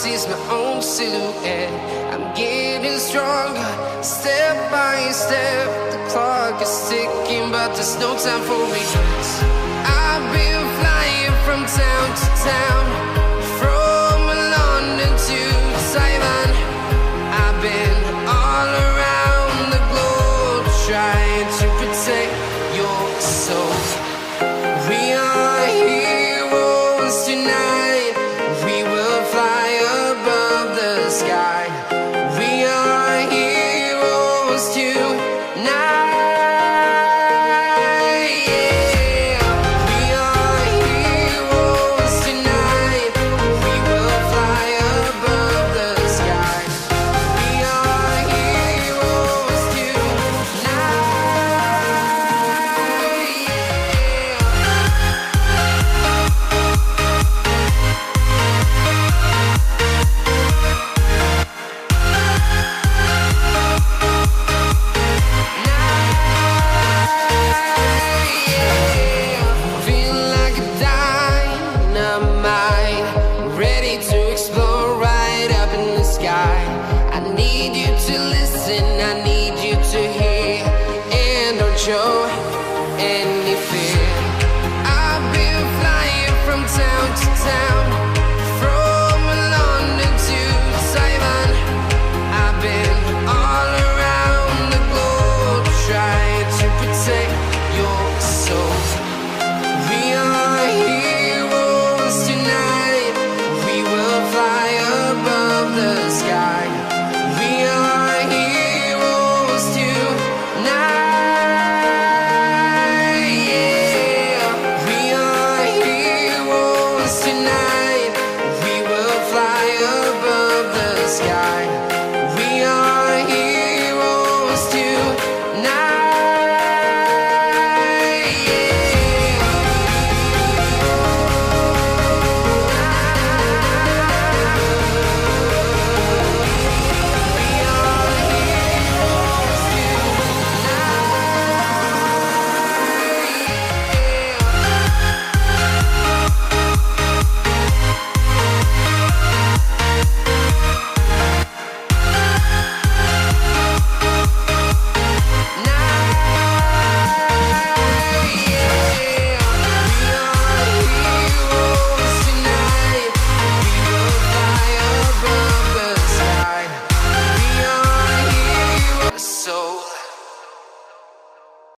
sees my own silhouette. I'm getting stronger, step by step. The clock is ticking, but there's no time for regrets. I've been flying from town to town, from London to Taiwan. I've been all around the globe, trying to protect your soul. We are heroes tonight. We will fly above the sky. We are heroes tonight. Yeah. We are heroes tonight. We will fly above the sky. We are heroes tonight. Feel like a dynamite, ready to explode right up in the sky. I need you to listen. I